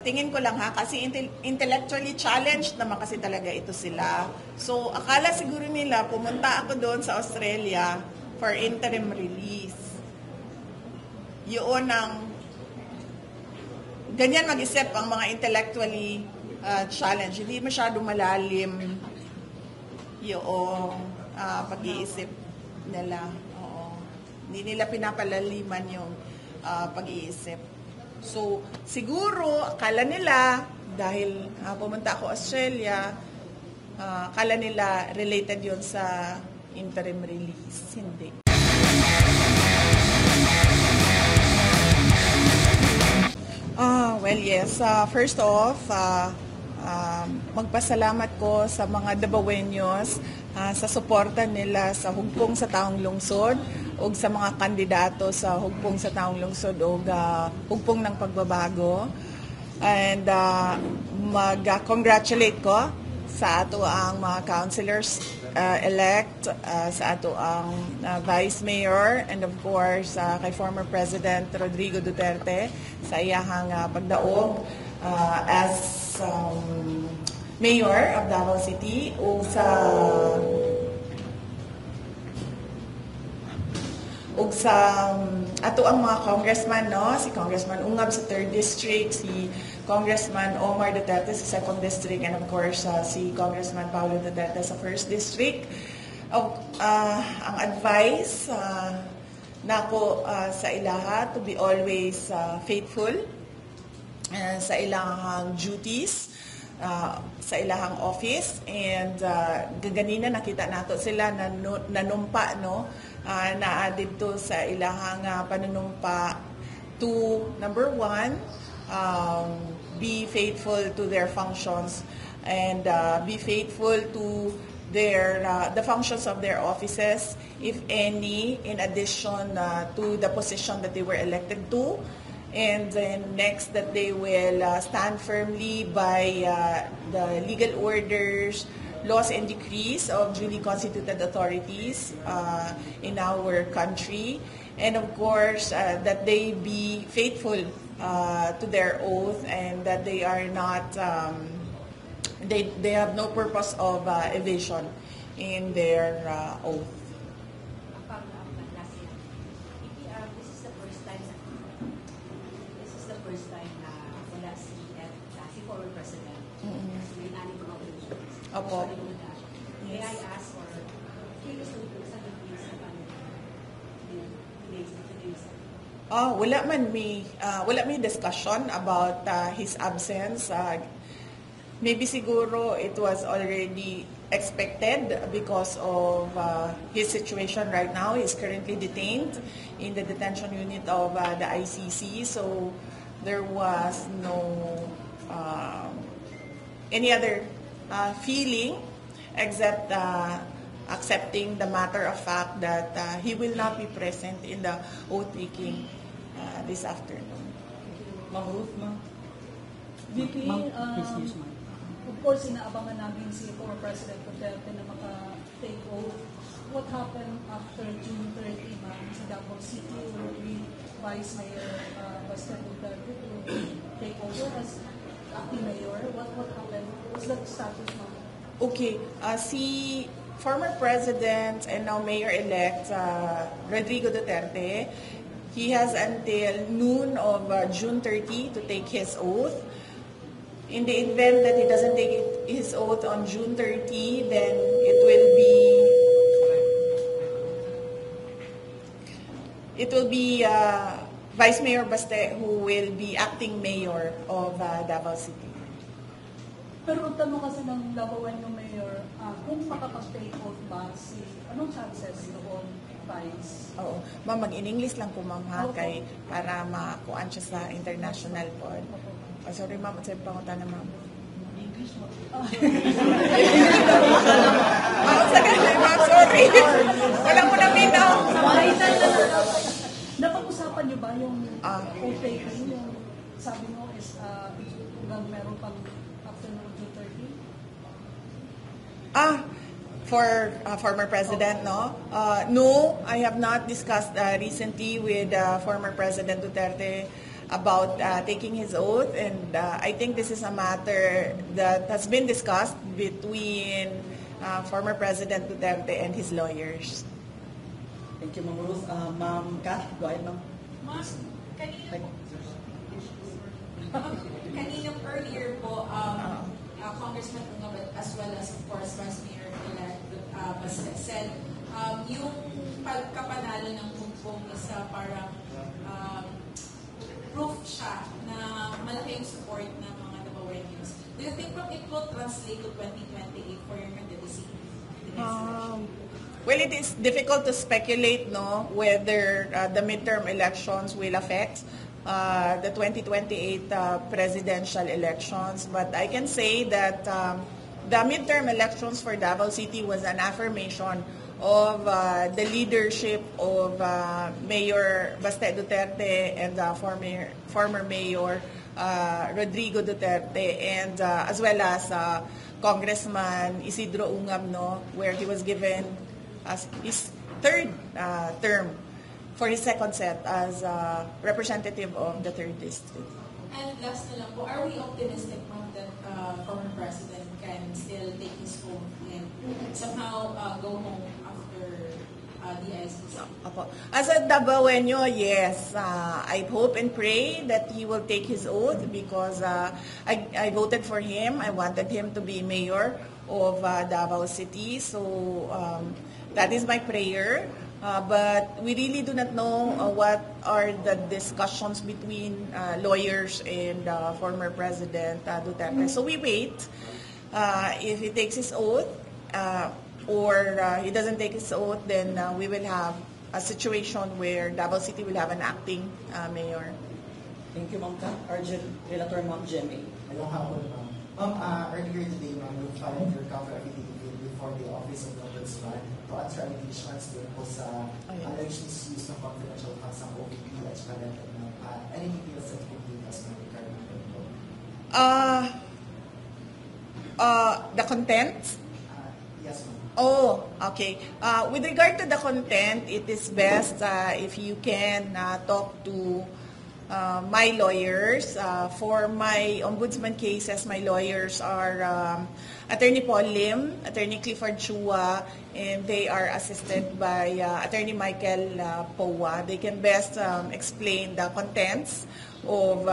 tingin ko lang ha, kasi intellectually challenged naman kasi talaga ito sila. So, akala siguro nila, pumunta ako doon sa Australia for interim release. Yun ang, ganyan mag-isip ang mga intellectually challenged. Hindi masyado malalim yung pag-iisip nila. Oo. Hindi nila pinapalaliman yung pag-iisip. So, siguro, akala nila, dahil pumunta ako Australia, akala nila related yon sa interim release. Hindi. Well, yes. First off, magpasalamat ko sa mga Davaoeños sa suporta nila sa hugpong sa taong lungsod o sa mga kandidato sa hugpong sa taong lungsod o hugpong ng pagbabago. And mag-congratulate ko sa ato ang mga councilors elect, sa ato ang Vice Mayor, and of course kay former President Rodrigo Duterte sa iyahang pagdaog as Mayor of Davao City o sa ato ang mga congressman, no? Si Congressman Ungab sa 3rd District, si Congressman Omar Duterte sa 2nd District, and of course si Congressman Paulo Duterte sa 1st District. Ang advice nako sa ilaha to be always faithful sa ilahang duties, sa ilahang office, and gaganina nakita nato sila nanumpa, no? Na dito sa ilahang panunumpa to, number 1, be faithful to their functions and be faithful to the functions of their offices, if any, in addition to the position that they were elected to. And then next, that they will stand firmly by the legal orders, laws and decrees of duly constituted authorities in our country. And of course, that they be faithful to their oath, and that they are not, they have no purpose of evasion in their oath. First time na wala si former president. May nanin mga operations. Opo. May I ask for curious to sa wala may discussion about his absence. Maybe siguro it was already expected because of his situation right now. He's currently detained in the detention unit of the ICC. So there was no any other feeling except accepting the matter of fact that he will not be present in the oath-taking this afternoon. Ma'am Ruth, ma'am. VP, of course, inaabangan namin si former President Duterte na maka-take oath. What happened after June 30, ma'am, sa Davao City, where we Vice Mayor Bastian Duterte to take over as acting mayor? What happened? What's the status, ma'am? Okay, si former President and now Mayor-elect Rodrigo Duterte, he has until noon of June 30 to take his oath. In the event that he doesn't take his oath on June 30, then it will be Vice Mayor Baste who will be acting mayor of Davao City. Pero tanong kasi ng Davaoeño Mayor, kung makapag-take oath ba anong chances doon, Vice? Oo. Ma'am, mag-in-English lang po, ma'am, ha? Okay. Para makuhaan siya sa international po. Oh, sorry, ma'am. At sa pangutan na, ma'am. English mo? Ma'am, sorry. Wala mo na minaw. Napag-usapan niyo ba yung oath-taking? Yung sabi mo is hanggang meron pang afternoon June 30? For former President, no? No, I have not discussed recently with former President Duterte about taking his oath, and I think this is a matter that has been discussed between former President Duterte and his lawyers. Thank you, Ma'am Ruth. Ma'am Kat, go ahead, Ma'am. Ma'am, kaninang earlier po, Congressman Ungab as well as of course Vice Mayor-elect Baste said yung pagkapanalo ng Hugpong is parang proof siya na malaki yung support ng mga Dabaweños. Do you think it will translate to 2028 for your candidacy? Well, it is difficult to speculate, no, whether the midterm elections will affect the 2028 presidential elections. But I can say that the midterm elections for Davao City was an affirmation of the leadership of Mayor Baste Duterte and former Mayor Rodrigo Duterte, and as well as Congressman Isidro Ungab, no, where he was given as his third term for his second set as representative of the 3rd District. And last na lang po, are we optimistic, ma'am, that former President can still take his oath and somehow go home after the ICC? As a Dabaweño, yes, I hope and pray that he will take his oath because I voted for him. I wanted him to be mayor of Davao City. So that is my prayer. But we really do not know what are the discussions between lawyers and former President Duterte. So we wait. If he takes his oath or he doesn't take his oath, then we will have a situation where Davao City will have an acting mayor. Thank you, Ma'am Kat. Argel, Relator Ma'am Jemmy. Hello, hapon, ma'am. Earlier today, ma'am, you filed your cover affidavit before the Office of the Ombudsman to answer allegations din po sa alleged misuse ng confidential funds ng OVP at saka any details that you give us regarding The content? Yes, ma'am. Oh, okay. With regard to the content, it is best if you can talk to my lawyers. For my ombudsman cases, my lawyers are Attorney Paul Lim, Attorney Clifford Chua, and they are assisted by Attorney Michael Powa. They can best explain the contents of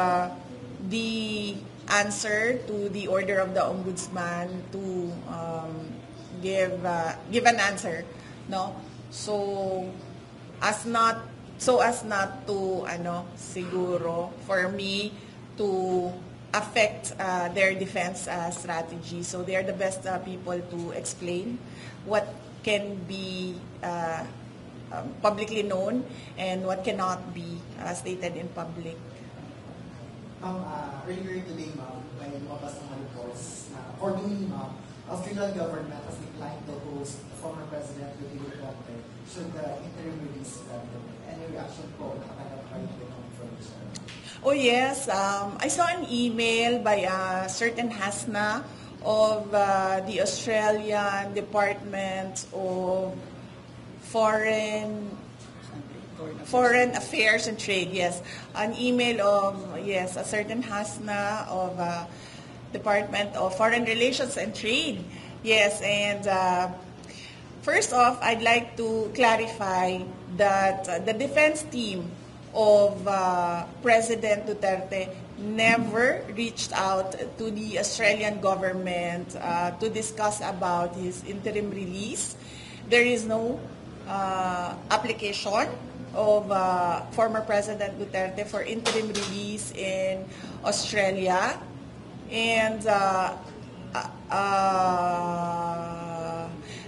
the answer to the order of the ombudsman to give an answer, no? So as not to siguro for me to affect their defense strategy. So they are the best people to explain what can be publicly known and what cannot be stated in public. Earlier today, ma'am, may lumabas ng reports na accordingly, ma'am, Australian government has declined to host former President Rodrigo Duterte should the interim release document. Any reaction po nakatanggap kayo from the sir? Oh yes, I saw an email by a certain Hasna of the Australian Department of Foreign Affairs and Trade, yes. An email of, yes, a certain Hasna of Department of Foreign Relations and Trade. Yes, and first off, I'd like to clarify that the defense team of President Duterte never reached out to the Australian government to discuss about his interim release. There is no application of former President Duterte for interim release in Australia, and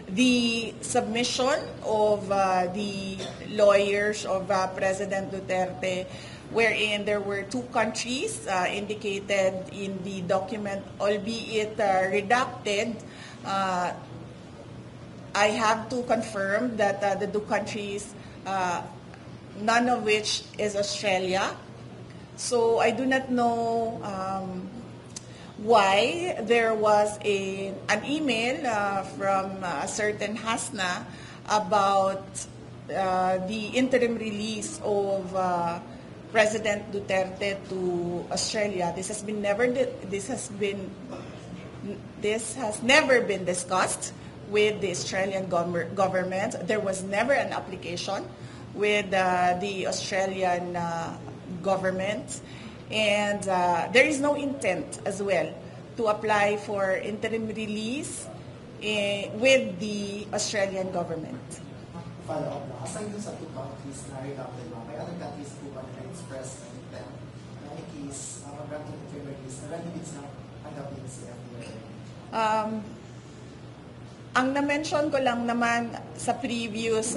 the submission of the lawyers of President Duterte, wherein there were two countries indicated in the document, albeit redacted. I have to confirm that the two countries, none of which is Australia. So I do not know why there was an email from a certain Hasna about the interim release of President Duterte to Australia. This has never been discussed with the Australian government. There was never an application with the Australian government, and there is no intent as well to apply for interim release with the Australian government. Follow-up na. Aside dun sa two countries na reluctant ba, may other countries po ba na express na intent na in case mag-granted ng interim release na ready din silang tanggapin si FDR? Ang na-mention ko lang naman sa previous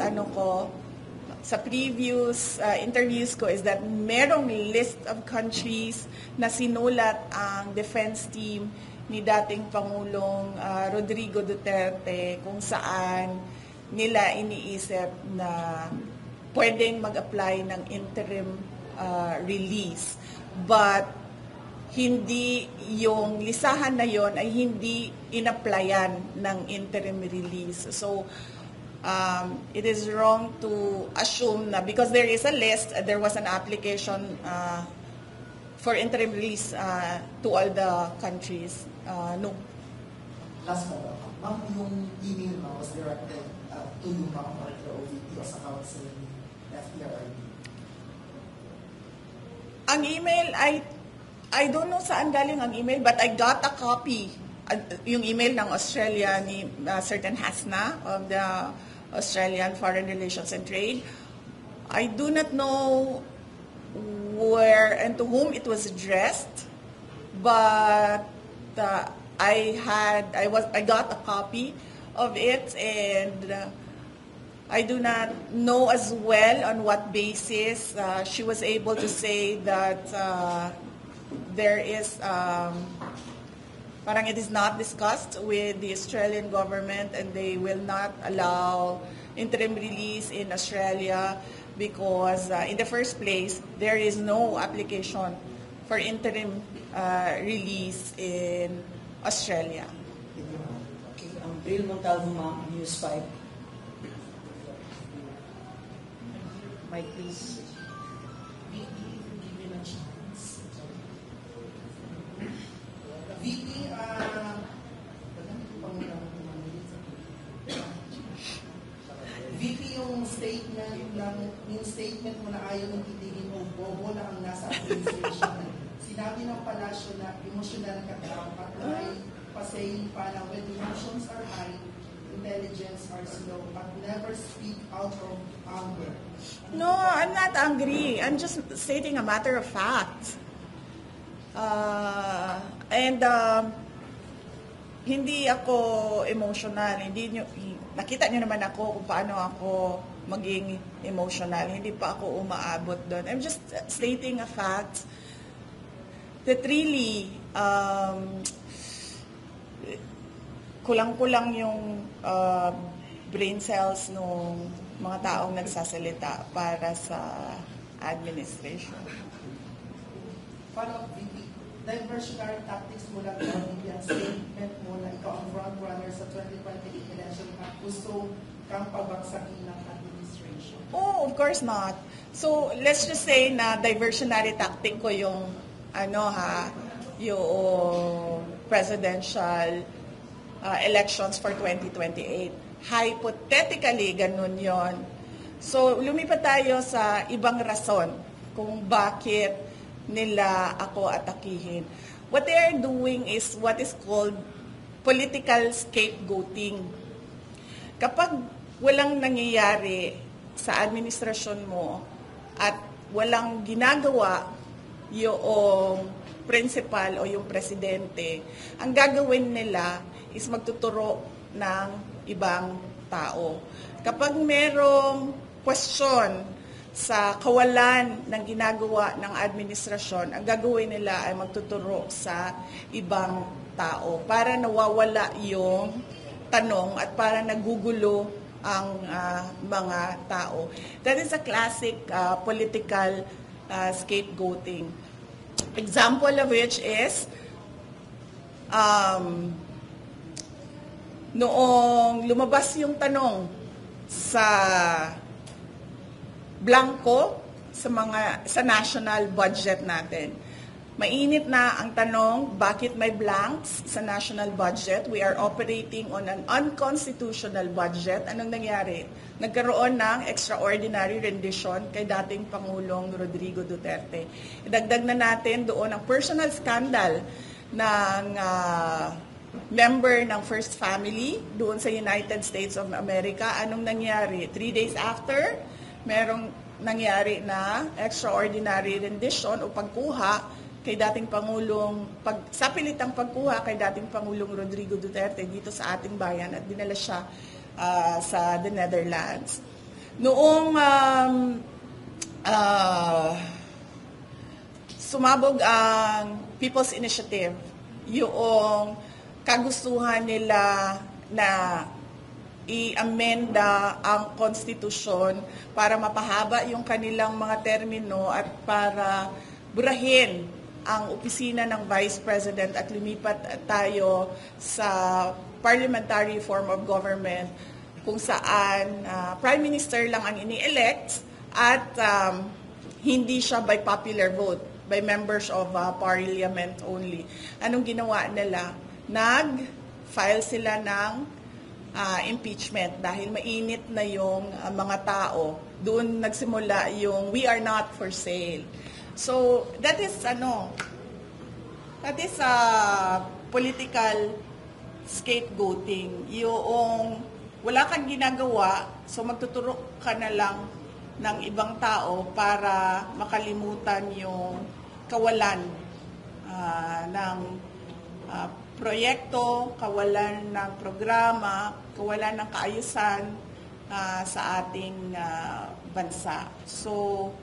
interviews ko is that merong list of countries na sinulat ang defense team ni dating Pangulong Rodrigo Duterte kung saan nila iniisip na pwedeng mag-apply ng interim release. But hindi yung lisahan na yon ay hindi in-applyan ng interim release. So, it is wrong to assume na because there is a list, there was an application for interim release to all the countries. No. Last follow-up. Ma'am, yung email mo was directed to you, ma'am, or to OVP o sa council ni FDRRD? Ang email, I don't know saan galing ang email, but I got a copy. Yung email ng Australia ni certain Hasna of the Australian Foreign Relations and Trade. I do not know where and to whom it was addressed, but I got a copy of it, and I do not know as well on what basis she was able to say that there is parang it is not discussed with the Australian government and they will not allow interim release in Australia because in the first place there is no application for interim release in Australia. Okay, Bril Montalvo, ma'am, News 5. Mike, please. VP, yung statement mo na ayaw ng titigin o bobo na ang nasa administration. Sinabi ng palasyo na emosyonal ka daw at may pasaying pa na when emotions are high, intelligence are slow, but never speak out of anger. No, I'm not angry. I'm just stating a matter of fact. Hindi ako emotional. Nakita niyo naman ako kung paano ako maging emotional. Hindi pa ako umaabot doon. I'm just stating a fact that really kulang-kulang yung brain cells nung mga taong nagsasalita para sa administration. Follow-up, VP. Diversionary tactics mo lang yung statement mo na ikaw ang front-runner sa 2028 election at gusto kang pabagsakin ng administration. Oh, of course not. So, let's just say na diversionary tactic ko yung yung presidential elections for 2028. Hypothetically, ganun yon. So, lumipat tayo sa ibang rason kung bakit nila ako atakihin. What they are doing is what is called political scapegoating. Kapag walang nangyayari sa administrasyon mo at walang ginagawa yung principal o yung presidente, ang gagawin nila is magtuturo ng ibang tao. Kapag merong question sa kawalan ng ginagawa ng administrasyon, ang gagawin nila ay magtuturo sa ibang tao para nawawala yung tanong at para nagugulo ang mga tao. That is a classic political scapegoating. Example of which is noong lumabas yung tanong sa Blanco sa national budget natin. Mainit na ang tanong, bakit may blanks sa national budget? We are operating on an unconstitutional budget. Anong nangyari? Nagkaroon ng extraordinary rendition kay dating Pangulong Rodrigo Duterte. Idagdag na natin doon ang personal scandal ng member ng First Family doon sa United States of America. Anong nangyari? 3 days after, merong nangyari na extraordinary rendition o pagkuha kay dating Pangulong, sa pilitang pagkuha kay dating Pangulong Rodrigo Duterte dito sa ating bayan at dinala siya sa the Netherlands. Noong sumabog ang People's Initiative, yung kagustuhan nila na i-amenda ang konstitusyon para mapahaba yung kanilang mga termino at para burahin ang opisina ng Vice President at lumipat tayo sa parliamentary form of government kung saan Prime Minister lang ang ini-elect at hindi siya by popular vote, by members of parliament only. Anong ginawa nila? Nag-file sila ng impeachment dahil mainit na yung mga tao. Doon nagsimula yung we are not for sale. So that is political scapegoating. Yung wala kang ginagawa, so magtuturok ka na lang ng ibang tao para makalimutan yung kawalan ng proyekto, kawalan ng programa, kawalan ng kaayusan sa ating bansa. So,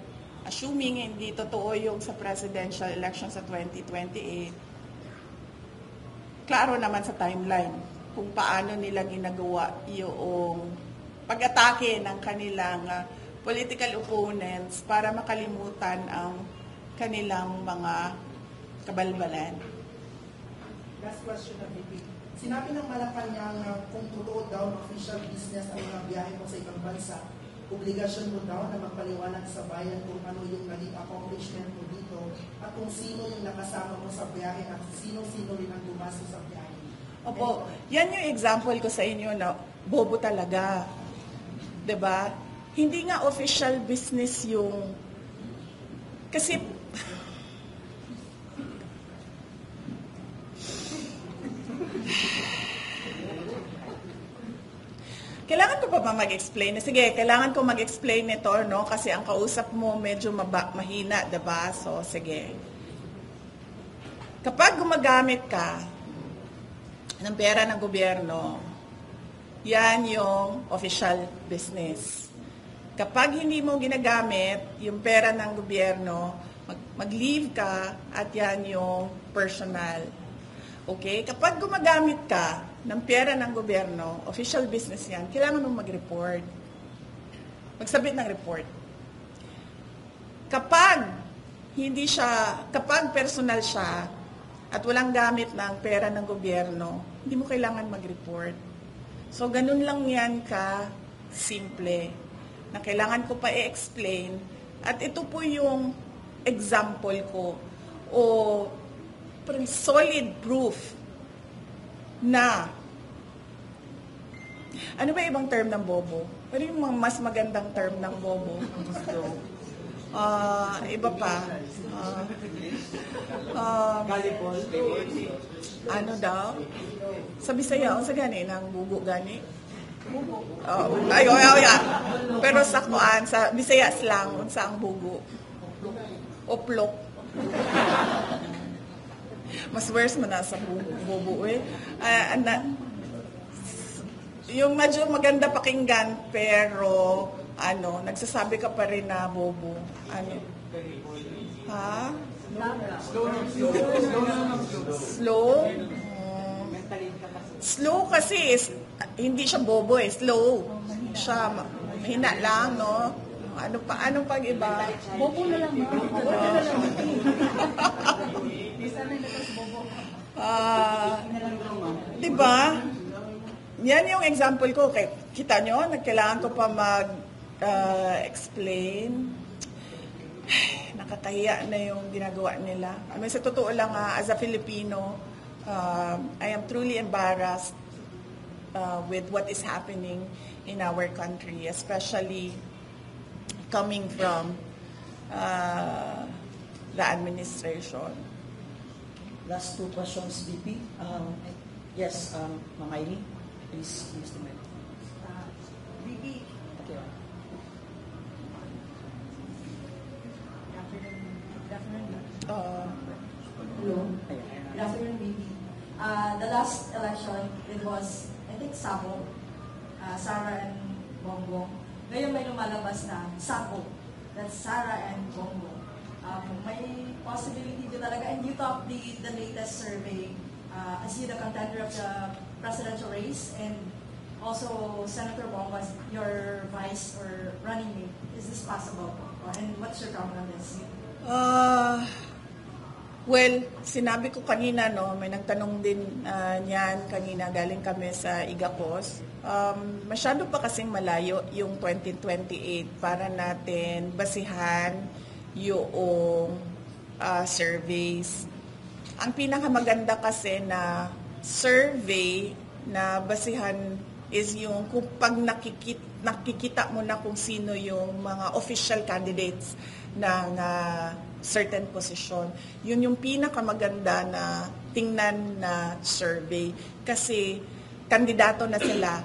assuming hindi totoo yung sa presidential election sa 2028, klaro naman sa timeline kung paano nila ginagawa yung pag-atake ng kanilang political opponents para makalimutan ang kanilang mga kabalbalan. Last question na VP. Sinabi ng Malacanang kung totoo daw ng official business ang mga biyahe mo sa ibang bansa, obligasyon mo daw na magpaliwanag sa bayan kung ano yung naging accomplishment mo dito at kung sino yung nakasama mo sa biyahe at sino-sino rin ang tumaso sa biyahe. Opo, yan yung example ko sa inyo na bobo talaga. 'Di ba? Hindi nga official business yung kasi kailangan ko pa ba mag-explain? Sige, kailangan ko mag-explain nito, no? Kasi ang kausap mo medyo mahina, diba? So, sige. Kapag gumagamit ka ng pera ng gobyerno, yan yung official business. Kapag hindi mo ginagamit yung pera ng gobyerno, mag-leave ka at yan yung personal. Okay? Kapag gumagamit ka ng pera ng gobyerno, official business yan, kailangan mong mag-report. Magsabit ng report. Kapag personal siya at walang gamit ng pera ng gobyerno, hindi mo kailangan mag-report. So, ganun lang yan ka-simple na kailangan ko pa i-explain. At ito po yung example ko o solid proof na ano ba ibang term ng bobo? Pero yung mas magandang term ng bobo. Iba pa. Ano daw? Sa Bisaya, sa gani, ng bugo gani. Ay. Pero sa kuan, sa Bisaya slang, sa ang bugo. Oplok. Mas worse man na sa bobo eh. Yung medyo maganda pakinggan pero nagsasabi ka pa rin na bobo. Ha? Slow? Slow kasi hindi siya bobo eh, slow. Siya mahina lang, no? Anong pag-iba? Bobo na lang, ma. Bobo na lang. Diba? Yan yung example ko. Kita nyo, kailangan ko pa mag-explain. nakakahiya na yung ginagawa nila. I mean, sa totoo lang, as a Filipino, I am truly embarrassed with what is happening in our country, especially coming from the administration. Last two questions, VP. Yes, Ma'am Aimee, please use the mic. VP, Okay. Hello. Ayan. Good afternoon, VP. The last election, it was, I think, Sabo, Sara and Bongbong. Ngayon may lumalabas na Sabo. That's Sara and Bongbong. May possibility to talaga, and you topped the latest survey as you the contender of the presidential race, and also Senator Bongo as your vice or running mate. Is this possible? And what's your comment on this? Well, sinabi ko kanina, no, may nagtanong din niyan kanina, galing kami sa Igapos. Masyado pa kasing malayo yung 2028 para natin basihan yung surveys. Ang pinakamaganda kasi na survey na basihan is yung kung pag nakikita mo na kung sino yung mga official candidates ng certain position. Yun yung pinakamaganda na tingnan na survey kasi kandidato na sila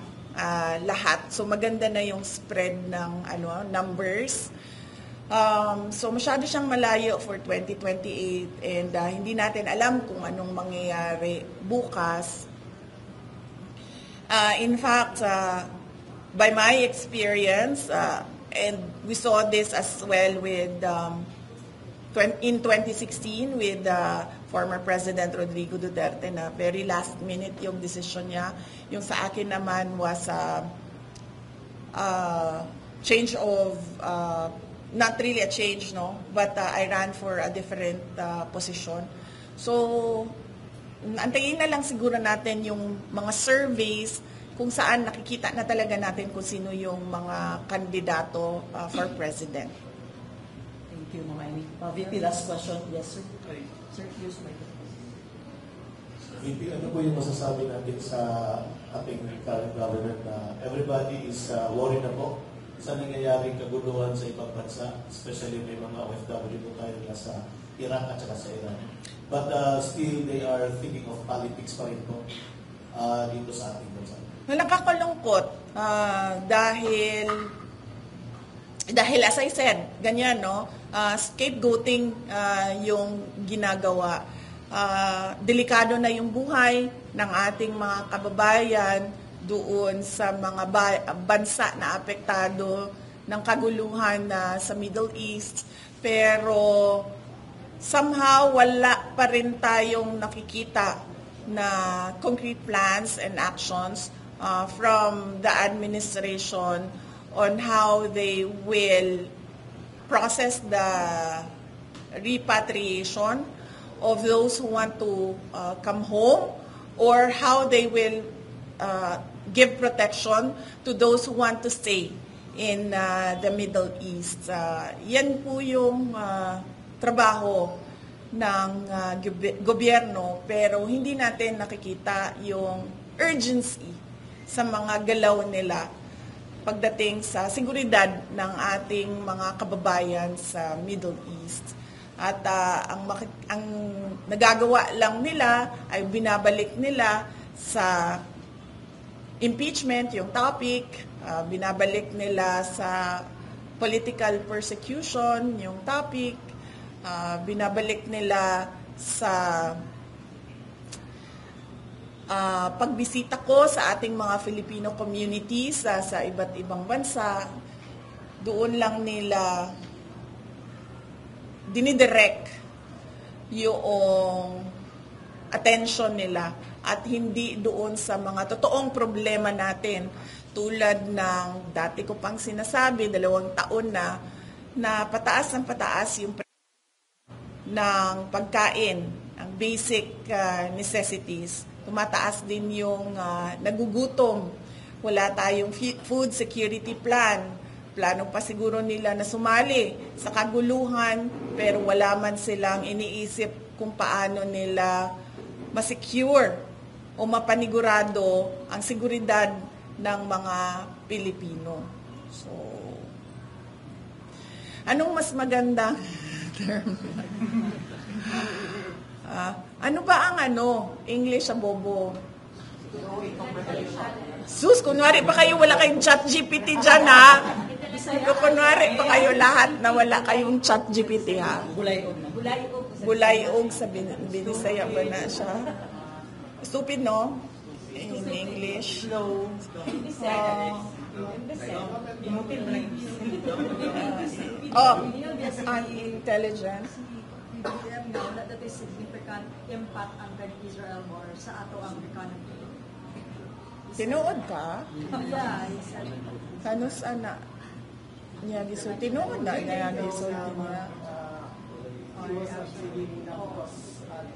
lahat. So maganda na yung spread ng numbers. So masyado siyang malayo for 2028 and hindi natin alam kung anong mangyayari bukas. In fact, by my experience, and we saw this as well with in 2016 with former President Rodrigo Duterte na very last minute yung decision niya. Yung sa akin naman was change of, not really a change, no? But I ran for a different position. So, antayin na lang siguro natin yung mga surveys kung saan nakikita na talaga natin kung sino yung mga kandidato for president. Thank you, Ma'am Aimee. VP, last question. Yes, sir. Sir, use my VP, ano po yung masasabi natin sa ating current government na everybody is worried na po sa nangyayaring kaguluhan sa ibang bansa, especially may mga OFW po tayo nasa Iraq at saka sa Iran. But still, they are thinking of politics pa rin po dito sa ating bansa. Nakakalungkot dahil as I said, ganyan, no? Scapegoating yung ginagawa. Delikado na yung buhay ng ating mga kababayan doon sa mga bansa na apektado ng kaguluhan sa Middle East. Pero somehow wala pa rin tayong nakikita na concrete plans and actions from the administration on how they will process the repatriation of those who want to come home, or how they will give protection to those who want to stay in the Middle East. Yan po yung trabaho ng gobyerno, pero hindi natin nakikita yung urgency sa mga galaw nila pagdating sa seguridad ng ating mga kababayan sa Middle East. At ang nagagawa lang nila ay binabalik nila sa impeachment, yung topic, binabalik nila sa political persecution, yung topic, binabalik nila sa pagbisita ko sa ating mga Filipino communities sa iba't ibang bansa. Doon lang nila dinidirect yung attention nila at hindi doon sa mga totoong problema natin, tulad ng dati ko pang sinasabi, 2 taon na pataas ng pataas yung ng pagkain, ang basic necessities. Tumataas din yung nagugutom. Wala tayong food security plan. plano pa siguro nila na sumali sa kaguluhan, pero wala man silang iniisip kung paano nila masecure o mapanigurado ang seguridad ng mga Pilipino. So, anong mas magandang term? Ano ba ang English sa bobo? Sus, kunwari pa kayo wala kayong chat GPT dyan, ha? Kunwari pa kayo lahat na wala kayong chat GPT, ha? Bulayog sa Binisaya ba na siya? Stupid, no? In English. Unintelligent. Now that is significant impact ang Israel war sa ato ang economy. Tinuod ka? Yeah, Kanus ana? Niya gisulti. Tinuod na niya gisulti niya.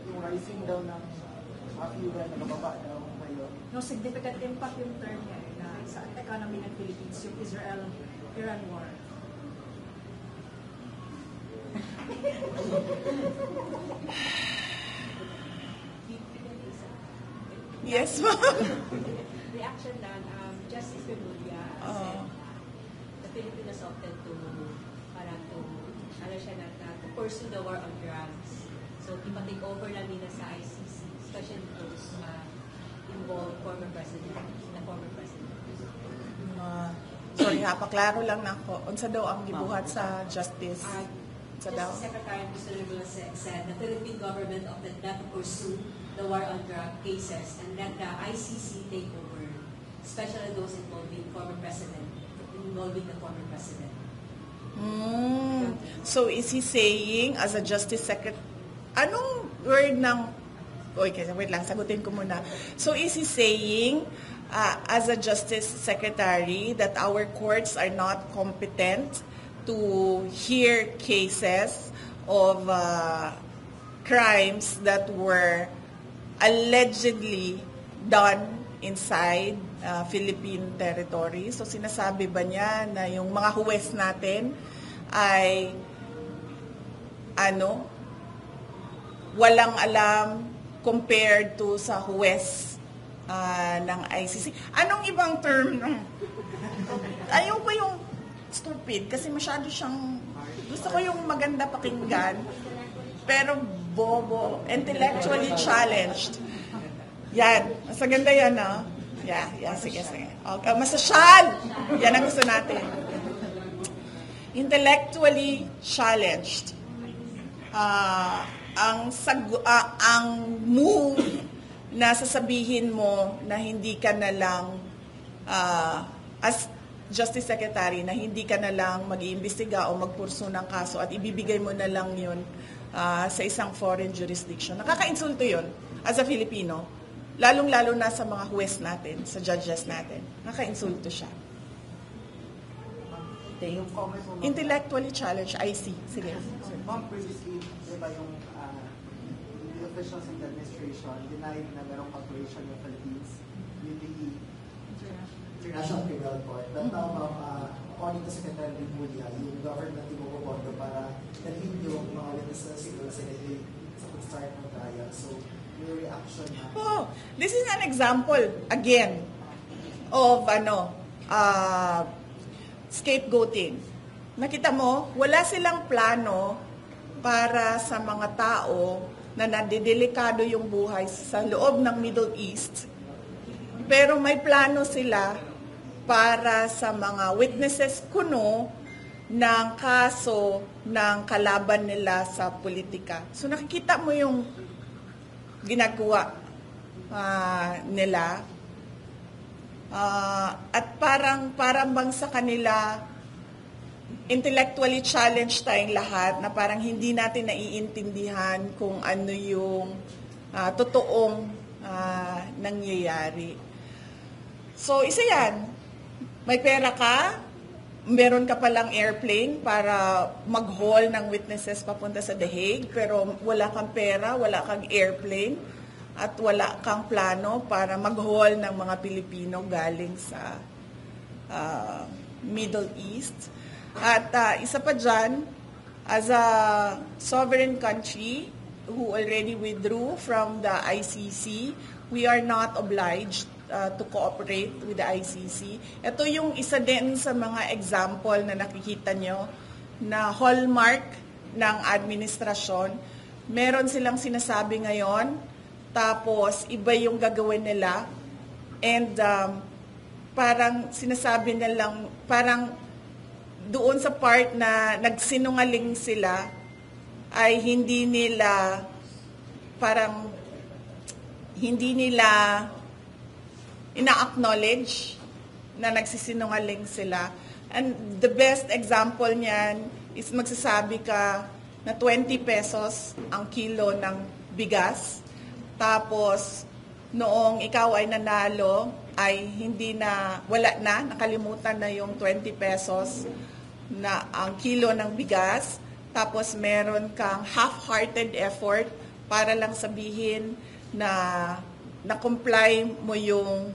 Yung rising daw ng fuel, nagababa daw ngayon. No, significant impact yung term niya na sa economy ng Philippines, yung Israel-Iran war. Yes, ma'am. Reaction lang, Justice Remulla said the Filipinos opted to pursue the war on drugs. So, ipa-take over lang nila sa ICC, especially those involved former president. Sorry ha, paklaro lang na ako. Unsa daw ang gibuhat sa justice? Justice Secretary Mr. Remulla said the Philippine government opted not to pursue the war on drug cases and let the ICC take over, especially those involving the former president. So is he saying as a justice secretary, anong word ng, okay, wait lang, sagutin ko muna. So is he saying as a justice secretary that our courts are not competent to hear cases of crimes that were allegedly done inside Philippine territory? So sinasabi ba niya na yung mga huwes natin ay walang alam compared to sa huwes ng ICC? Anong ibang term? Ayaw ko yung stupid kasi masyado siyang, gusto ko yung maganda pakinggan pero bobo, intellectually challenged. Yan. Mas maganda yan, no? Yeah, sige. Okay. Masasyal! Yan ang gusto natin. Intellectually challenged. Ang move na sasabihin mo na hindi ka na lang, as Justice Secretary, na hindi ka na lang mag-iimbestiga o magpurso ng kaso at ibibigay mo na lang yun sa isang foreign jurisdiction. Nakaka-insulto yun as a Filipino. Lalong-lalo na sa mga huwes natin, sa judges natin. Nakaka-insulto siya. Intellectually challenged, I see. Sige. Ma'am, previously, diba yung the officials in the administration denied na merong cooperation ng Philippines with the International Criminal Court. But now, ma'am, according to Secretary Remulla, yung government yung bumobondo para dalhin yung mga witnesses sa pag-start ng trial. So, your reaction na? Oh, this is an example, again, of scapegoating. Nakita mo, wala silang plano para sa mga tao na nadidelikado yung buhay sa loob ng Middle East. Pero may plano sila para sa mga witnesses kuno ng kaso ng kalaban nila sa politika. So nakikita mo yung ginagawa nila. At parang bang sa kanila intellectually challenged tayong lahat na parang hindi natin naiintindihan kung ano yung totoong nangyayari. So, isa yan. May pera ka, meron ka palang airplane para mag-haul ng witnesses papunta sa The Hague, pero wala kang pera, wala kang airplane, at wala kang plano para mag-haul ng mga Pilipino galing sa Middle East. At isa pa dyan, as a sovereign country who already withdrew from the ICC, we are not obliged to cooperate with the ICC. Ito yung isa din sa mga example na nakikita nyo na hallmark ng administrasyon. Meron silang sinasabi ngayon, tapos iba yung gagawin nila, and parang sinasabi nilang, parang doon sa part na nagsinungaling sila, ay hindi nila ina-acknowledge na nagsisinungaling sila. And the best example niyan is magsasabi ka na 20 pesos ang kilo ng bigas, tapos noong ikaw ay nanalo, ay wala na, nakalimutan na yung 20 pesos na ang kilo ng bigas, tapos meron kang half-hearted effort para lang sabihin na na-comply mo yung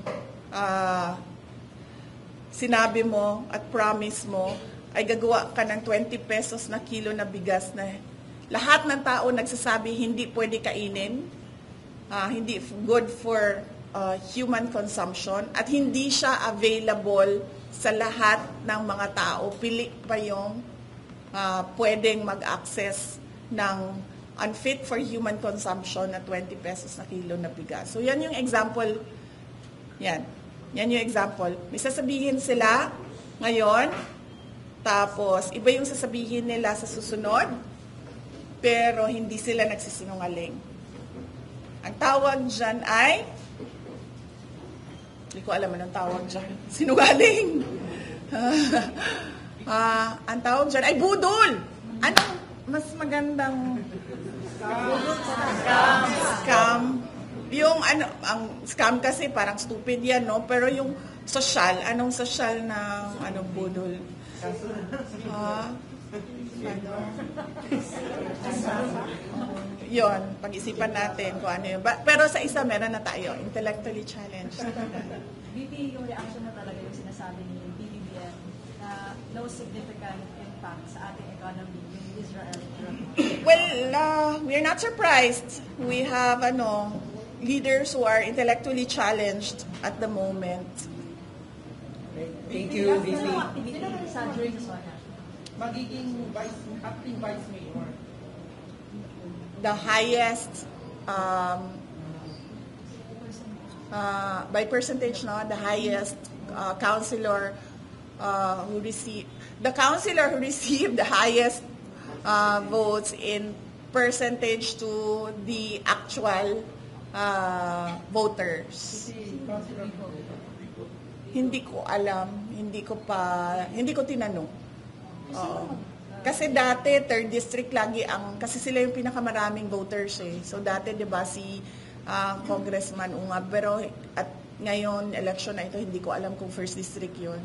sinabi mo at promise mo, ay gagawa ka ng 20 pesos na kilo na bigas na lahat ng tao nagsasabi hindi pwede kainin, hindi good for human consumption, at hindi siya available sa lahat ng mga tao. Pili pa yung pwedeng mag-access ng unfit for human consumption na 20 pesos na kilo na bigas. So yan yung example. Yan yung example. May sasabihin sila ngayon, tapos iba yung sasabihin nila sa susunod, pero hindi sila nagsisinungaling. Ang tawag dyan ay, hindi ko alam anong tawag dyan, sinungaling. Ang tawag dyan ay budol. Anong mas magandang scam? Yung ang scam kasi parang stupid yan, no? Pero yung social, anong social ng budol? Yun, pag-isipan natin kung ano yun. Pero sa isa, meron na tayo, intellectually challenged. BP, yung reaction na talaga yung sinasabi ni BBBM na no significant impact sa ating economy, yung Israel. Well, we're not surprised. We have leaders who are intellectually challenged at the moment. Thank you, VP. Magiging acting vice mayor. The highest, by percentage, the highest councilor who received the highest votes in percentage to the actual voters. Hindi ko alam, hindi ko tinanong. Kasi dati, 3rd district lagi kasi sila yung pinakamaraming voters eh. So dati, di ba, si Congressman Ungab, pero at ngayon, election na ito, hindi ko alam kung 1st district yun.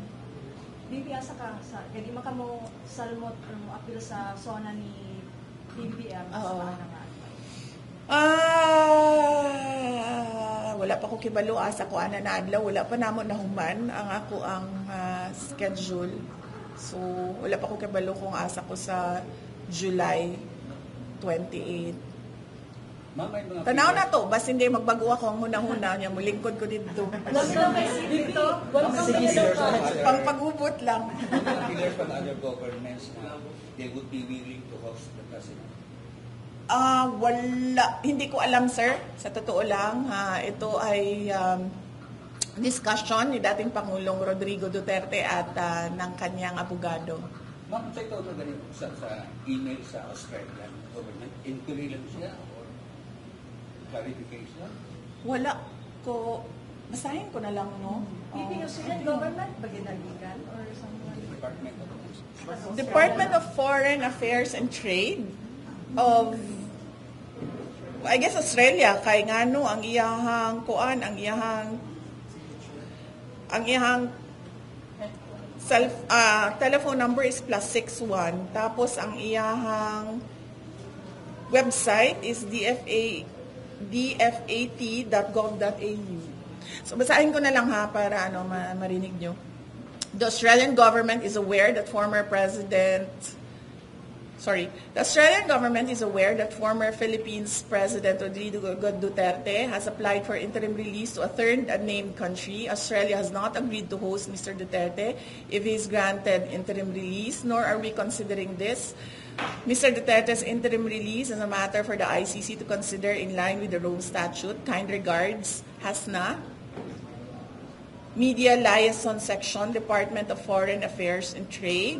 BB, asa ka, kaya man ka mo salmot or mo appeal sa zona ni BBM sa wala pa ko kibalo, asa ko ana na adlaw, wala pa namon nahuman ang schedule. So, wala pa ko kabalo kung asa ko sa July 28. Tanaw na to, basta hindi magbago ako ang huna-huna niya, mulingkod ko dito. Sige, sir. Pangpagubot lang. Figures from other governments, they would be willing to host the president? Wala. Hindi ko alam, sir. Sa totoo lang, ito ay discussion ni dating Pangulong Rodrigo Duterte at ng kanyang abogado. Ma'am, sa ito ganito sa email sa Australian government, inquiry lang siya or clarification? Wala ko. Basahin ko na lang, no? BB, Australian government, baginagigan or something? Department of Foreign Affairs and Trade of, I guess, Australia. Kay ngano ang iyahang kuan, ang iyahang telephone number is +61. Tapos ang iyahang website is dfat.gov.au. So basahin ko na lang ha para marinig nyo. The Australian government is aware that former Philippines President Rodrigo Duterte has applied for interim release to a third unnamed country. Australia has not agreed to host Mr. Duterte if he is granted interim release, nor are we considering this. Mr. Duterte's interim release is a matter for the ICC to consider in line with the Rome Statute. Kind regards, Hasna. Media Liaison Section, Department of Foreign Affairs and Trade.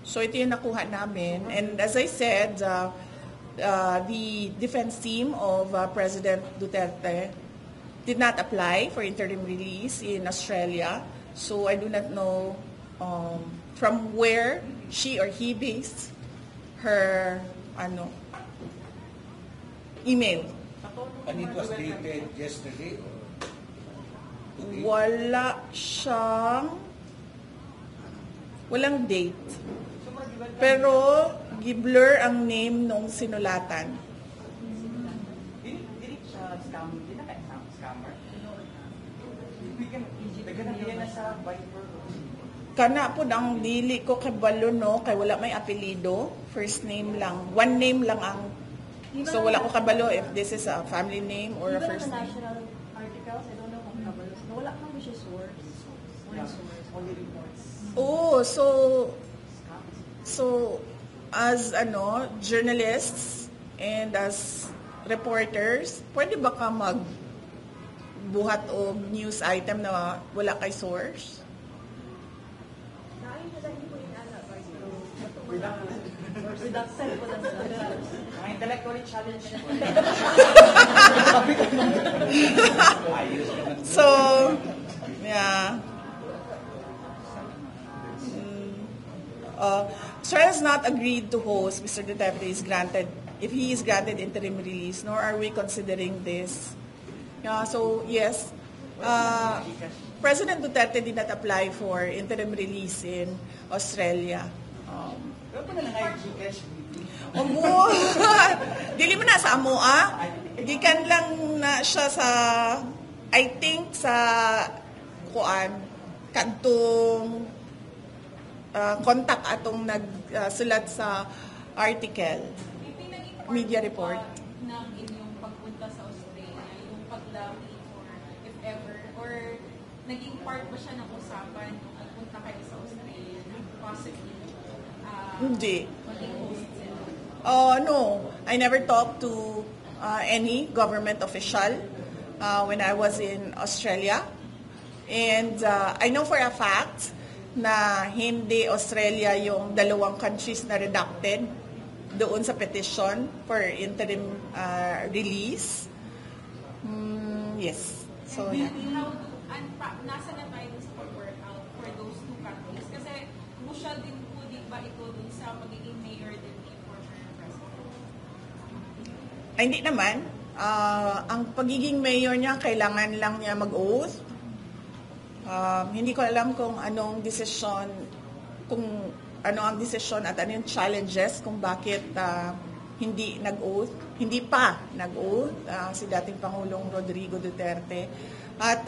So ito yung nakuha namin. And as I said, the defense team of President Duterte did not apply for interim release in Australia. So I do not know from where she or he based her email. And it was dated yesterday? Walang date. Pero gi-blur ang name nung sinulatan. Kana po ang dili ko kabalo no kay wala may apelyido, first name lang. One name lang ang so wala ko kabalo if this is a family name or a first name. Wala kang siya source. Only reports. Oh, so as journalists and as reporters, pwede ba ka magbuhat o news item na wala kay source? Intellectually challenged. So, yeah. Australia has not agreed to host Mr. Duterte if he is granted interim release, nor are we considering this. So, yes, President Duterte did not apply for interim release in Australia. Dili mo na sa amo, gikan lang na siya sa, I think, sa kantong contact atong nagsulat sa article, media report. Ng inyong pagpunta sa Australia, yung paglawi or if ever, or naging part ba siya ng usapan nung nagpunta kayo sa Australia na possibly Hindi. maging host sila? No, I never talked to any government official when I was in Australia. And I know for a fact na hindi Australia yung dalawang countries na redacted doon sa petition for interim release. Yes. So, yeah. Nasa na tayo sa pag-workout for those two countries? Kasi crucial din po, di ba ito dun sa magiging mayor din ni former president? Ay, hindi naman. Ang pagiging mayor niya, kailangan lang niya mag-oath. Hindi ko alam kung anong desisyon, kung ano ang desisyon at ano yung challenges kung bakit hindi nag-oath, hindi pa nag-oath si dating Pangulong Rodrigo Duterte. At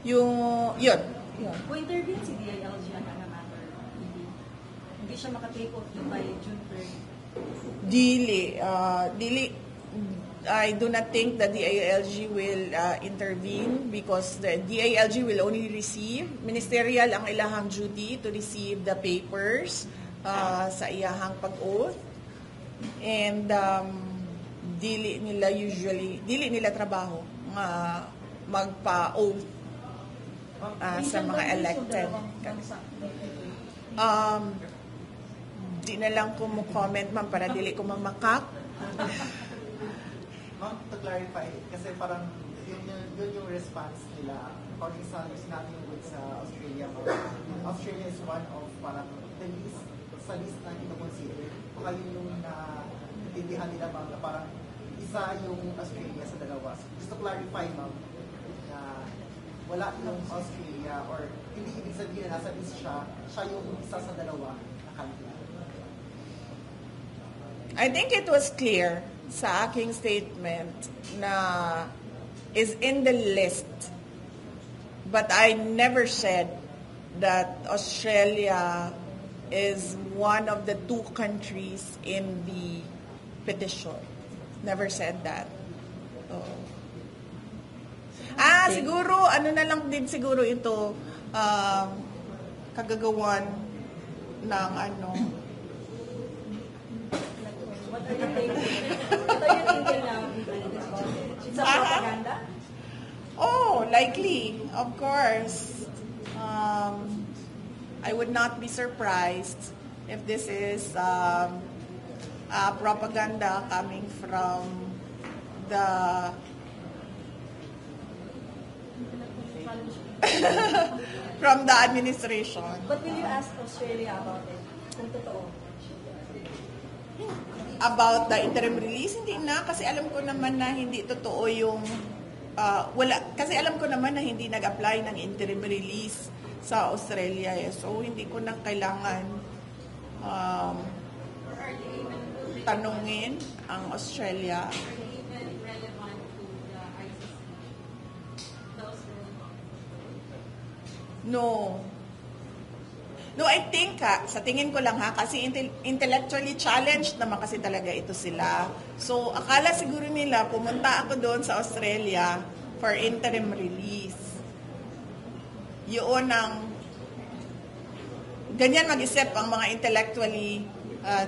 yun. Kung intervene si DILG on a matter, hindi siya makatake off by June 3rd. Dili. I do not think that the DILG will intervene because the DILG will only receive, ministerial ang ilahang duty to receive the papers sa iyahang pag-oath. And dili nila trabaho magpa-oath sa mga elected. Di na lang ko mo comment ma'am para dili ko mamakak. Ma'am, to clarify, kasi parang yun yung response nila. According sa natin yung sa Australia, Australia is one of parang the list, sa list na ito-consider. Kung kayo yung naintindihan nila ma'am, na parang isa yung Australia sa dalawa. Just to clarify ma'am, na wala yung Australia or hindi ibig sabihin na nasa list siya yung isa sa dalawa na country. I think it was clear sa aking statement na is in the list, but I never said that Australia is one of the 2 countries in the petition. Never said that. So, siguro, ano na lang din siguro ito, kagagawan ng ano. What are you thinking now? It's a propaganda? Oh, likely, of course. I would not be surprised if this is propaganda coming from the from the administration. But will you ask Australia about it? Kung totoo? About the interim release, hindi na. Kasi alam ko naman na hindi totoo yung kasi alam ko naman na hindi nag-apply ng interim release sa Australia. So, hindi ko na kailangan tanungin ang Australia. No. No, I think sa tingin ko lang kasi intellectually challenged naman kasi talaga ito sila. So, akala siguro nila pumunta ako doon sa Australia for interim release. Yun ang ganyan mag-isip ang mga intellectually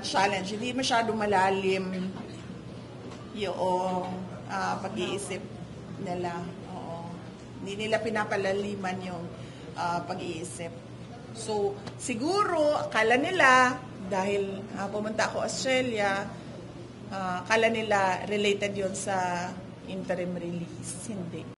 challenged. Hindi masyado malalim yung pag-iisip nila. Oo. Hindi nila pinapalaliman yung pag-iisip. So, siguro, akala nila, dahil pumunta ako Australia, akala nila related yon sa interim release. Hindi.